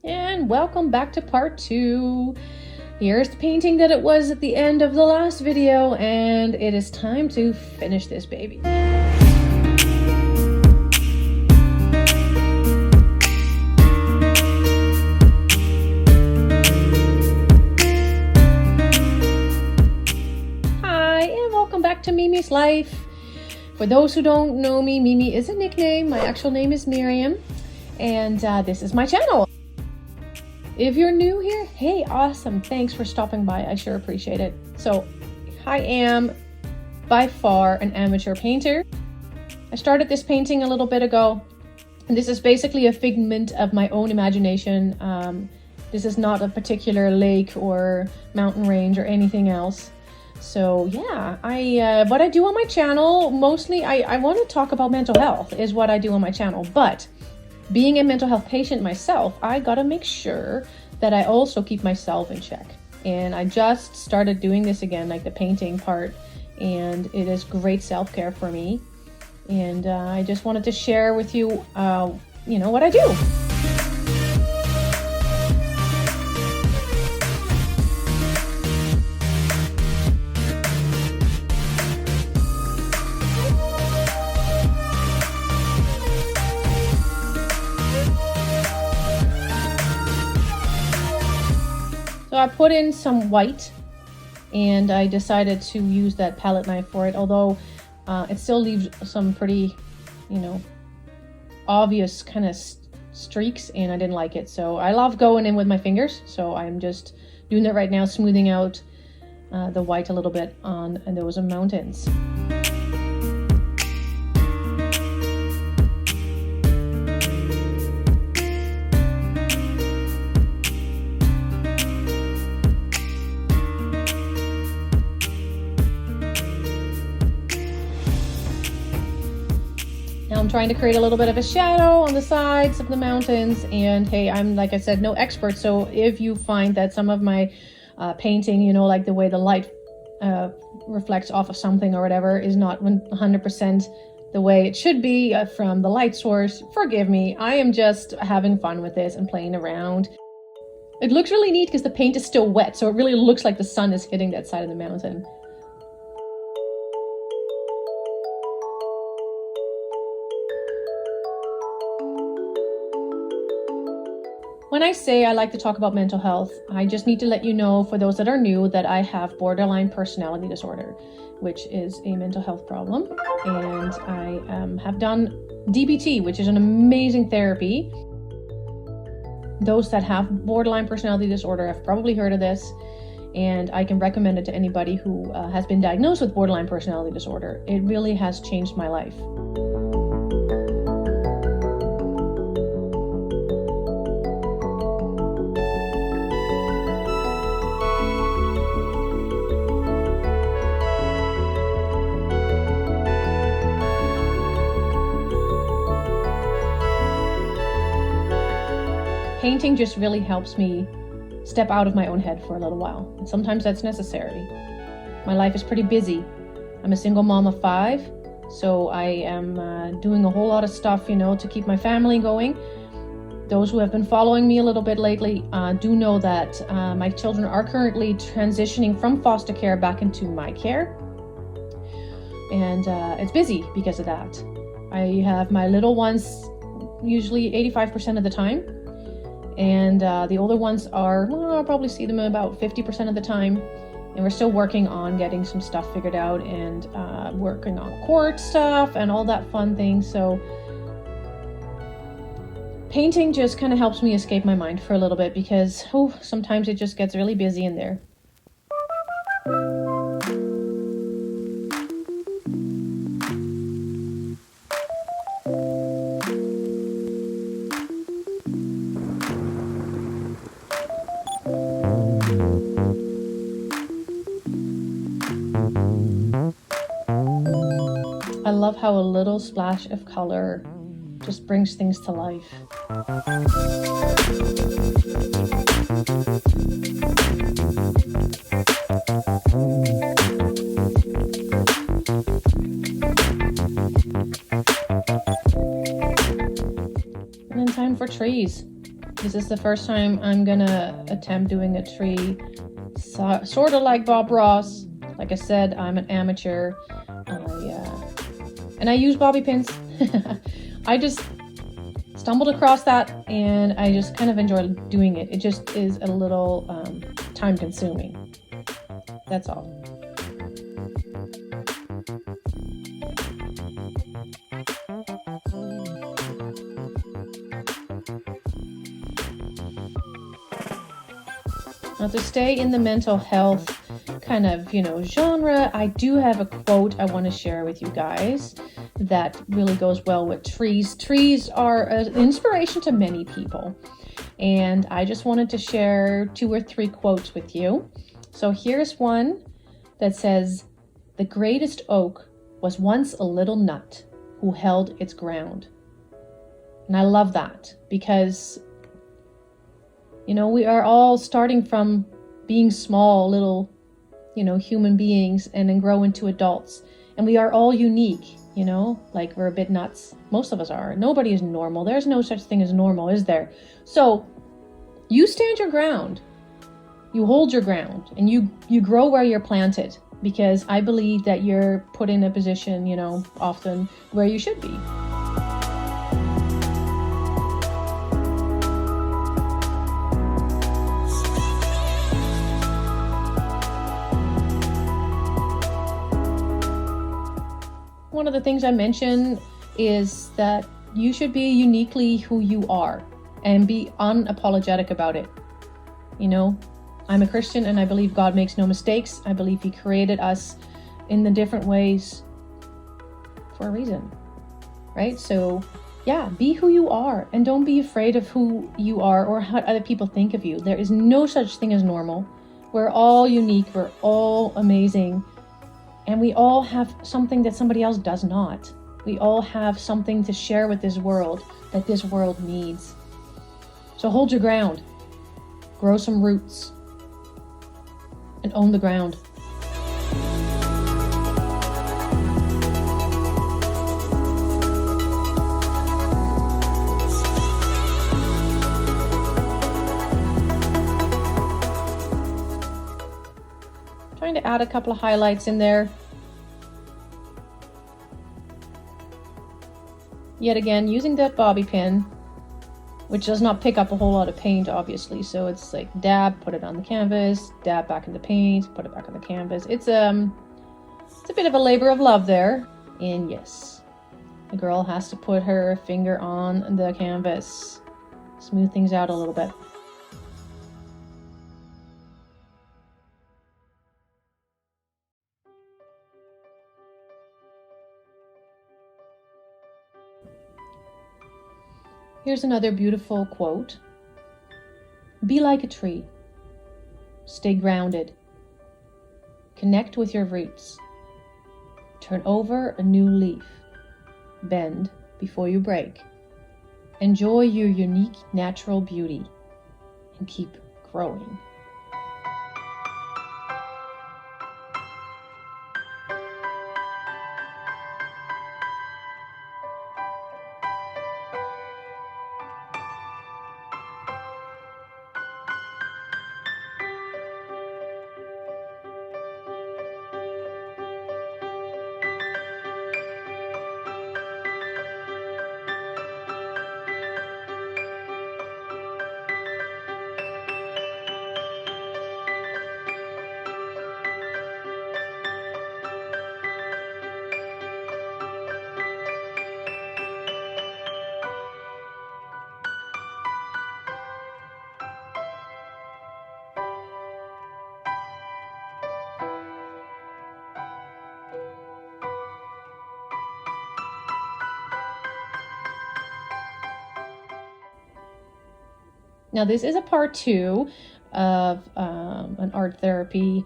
And welcome back to part 2. Here's the painting that it was at the end of the last video, and it is time to finish this baby. Hi, and welcome back to Mimi's Life. For those who don't know me, Mimi is a nickname. My actual name is Miriam, and this is my channel. If you're new here, hey, awesome. Thanks for stopping by. I sure appreciate it. So I am by far an amateur painter. I started this painting a little bit ago, and this is basically a figment of my own imagination. This is not a particular lake or mountain range or anything else. So yeah, what I do on my channel, mostly I want to talk about mental health is what I do on my channel, but being a mental health patient myself, I gotta make sure that I also keep myself in check. And I just started doing this again, like the painting part, and it is great self-care for me. And I just wanted to share with you, what I do. So I put in some white, and I decided to use that palette knife for it, although it still leaves some pretty, obvious kind of streaks, and I didn't like it. So I love going in with my fingers, so I'm just doing that right now, smoothing out the white a little bit on those mountains. Now I'm trying to create a little bit of a shadow on the sides of the mountains, and hey, I'm, like I said, no expert, so if you find that some of my painting, like the way the light reflects off of something or whatever is not 100% the way it should be from the light source, forgive me. I am just having fun with this and playing around. It looks really neat because the paint is still wet, so it really looks like the sun is hitting that side of the mountain. When I say I like to talk about mental health, I just need to let you know, for those that are new, that I have borderline personality disorder, which is a mental health problem. And I have done DBT, which is an amazing therapy. Those that have borderline personality disorder have probably heard of this, and I can recommend it to anybody who has been diagnosed with borderline personality disorder. It really has changed my life. Painting just really helps me step out of my own head for a little while, and sometimes that's necessary. My life is pretty busy. I'm a single mom of 5, so I am doing a whole lot of stuff, to keep my family going. Those who have been following me a little bit lately do know that my children are currently transitioning from foster care back into my care, and it's busy because of that. I have my little ones usually 85% of the time, and the older ones are, I'll probably see them about 50% of the time, and we're still working on getting some stuff figured out, and working on court stuff and all that fun thing. So painting just kind of helps me escape my mind for a little bit, because sometimes it just gets really busy in there. I love how a little splash of color just brings things to life. And then time for trees. This is the first time I'm gonna attempt doing a tree, sort of like Bob Ross. Like I said, I'm an amateur, and I use bobby pins. I just stumbled across that, and I just kind of enjoy doing it. It just is a little time consuming. That's all. Now, to stay in the mental health kind of, genre, I do have a quote I want to share with you guys that really goes well with trees. Trees are an inspiration to many people, and I just wanted to share 2 or 3 quotes with you. So here's one that says, "The greatest oak was once a little nut who held its ground." And I love that because we are all starting from being small little, human beings, and then grow into adults. And we are all unique, like we're a bit nuts. Most of us are. Nobody is normal. There's no such thing as normal, is there? So you stand your ground. You hold your ground, and you grow where you're planted, because I believe that you're put in a position, often where you should be. One of the things I mentioned is that you should be uniquely who you are and be unapologetic about it. I'm a Christian, and I believe God makes no mistakes. I believe He created us in the different ways for a reason, right? So yeah, be who you are, and don't be afraid of who you are or how other people think of you. There is no such thing as normal. We're all unique. We're all amazing. And we all have something that somebody else does not. We all have something to share with this world that this world needs. So hold your ground, grow some roots, and own the ground. Trying to add a couple of highlights in there. Yet again, using that bobby pin, which does not pick up a whole lot of paint, obviously. So it's like dab, put it on the canvas, dab back in the paint, put it back on the canvas. It's a bit of a labor of love there. And yes, the girl has to put her finger on the canvas, smooth things out a little bit. Here's another beautiful quote. "Be like a tree. Stay grounded. Connect with your roots. Turn over a new leaf. Bend before you break. Enjoy your unique natural beauty and keep growing." Now this is a part 2 of an art therapy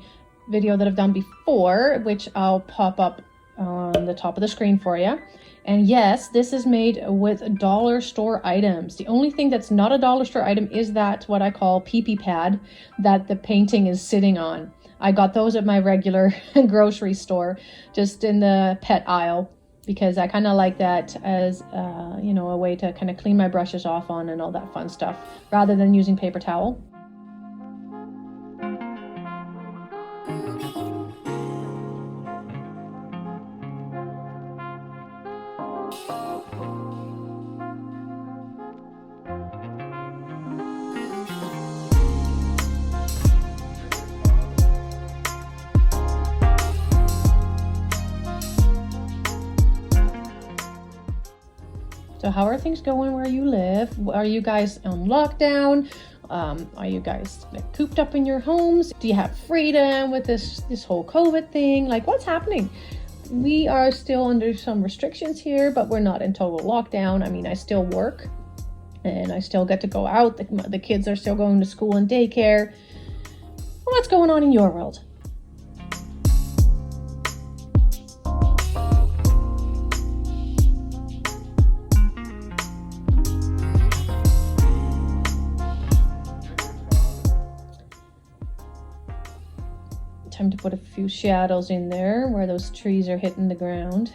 video that I've done before, which I'll pop up on the top of the screen for you. And yes, this is made with dollar store items. The only thing that's not a dollar store item is that what I call pee-pee pad that the painting is sitting on. I got those at my regular grocery store, just in the pet aisle. because I kind of like that as, you know, a way to kind of clean my brushes off on and all that fun stuff, rather than using paper towel. So how are things going where you live? Are you guys on lockdown? Are you guys like cooped up in your homes? Do you have freedom with this whole COVID thing? Like, what's happening? We are still under some restrictions here, but we're not in total lockdown. I mean, I still work and I still get to go out. The kids are still going to school and daycare. What's going on in your world? Time to put a few shadows in there where those trees are hitting the ground.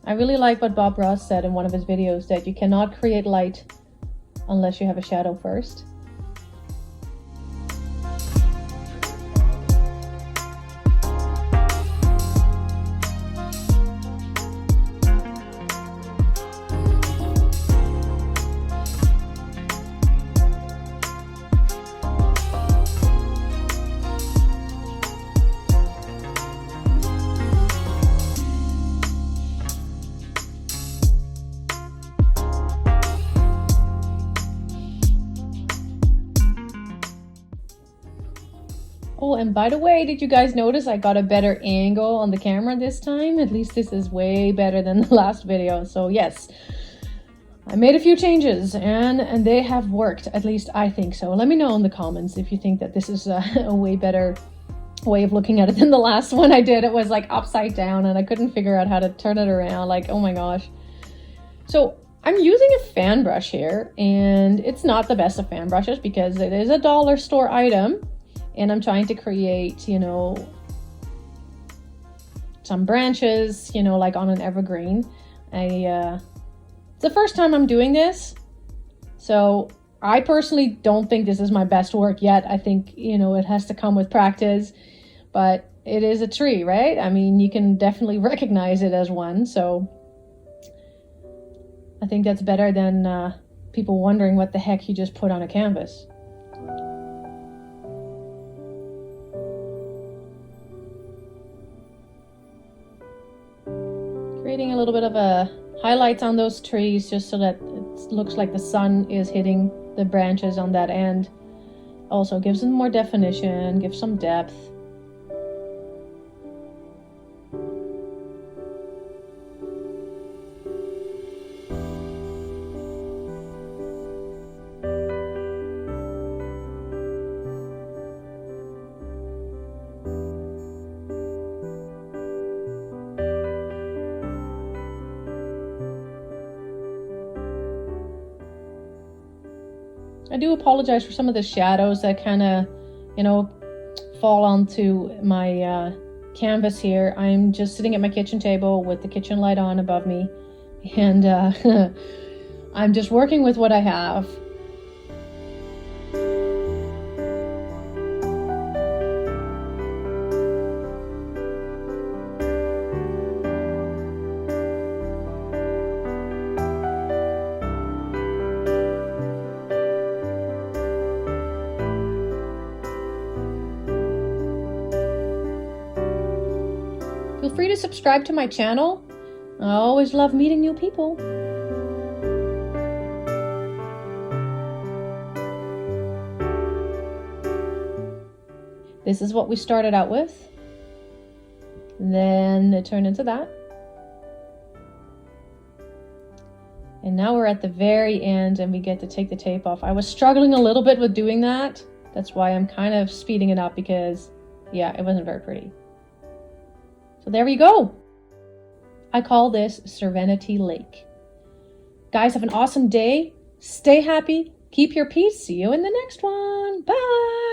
I really like what Bob Ross said in one of his videos, that you cannot create light unless you have a shadow first. Oh, and by the way, did you guys notice I got a better angle on the camera this time? At least this is way better than the last video. So yes, I made a few changes and they have worked. At least I think so. Let me know in the comments if you think that this is a way better way of looking at it than the last one I did. It was like upside down and I couldn't figure out how to turn it around. Like, oh my gosh. So I'm using a fan brush here, and it's not the best of fan brushes because it is a dollar store item. And I'm trying to create, you know, some branches, you know, like on an evergreen. It's the first time I'm doing this. So I personally don't think this is my best work yet. I think, you know, it has to come with practice, but it is a tree, right? I mean, you can definitely recognize it as one. So I think that's better than people wondering what the heck you just put on a canvas. Creating a little bit of a highlights on those trees just so that it looks like the sun is hitting the branches on that end. Also gives them more definition, gives some depth. I do apologize for some of the shadows that kind of, you know, fall onto my canvas here. I'm just sitting at my kitchen table with the kitchen light on above me, and I'm just working with what I have. Feel free to subscribe to my channel. I always love meeting new people. This is what we started out with. Then it turned into that. And now we're at the very end and we get to take the tape off. I was struggling a little bit with doing that. That's why I'm kind of speeding it up because, yeah, it wasn't very pretty. So there we go. I call this Serenity Lake. Guys, have an awesome day. Stay happy. Keep your peace. See you in the next one. Bye.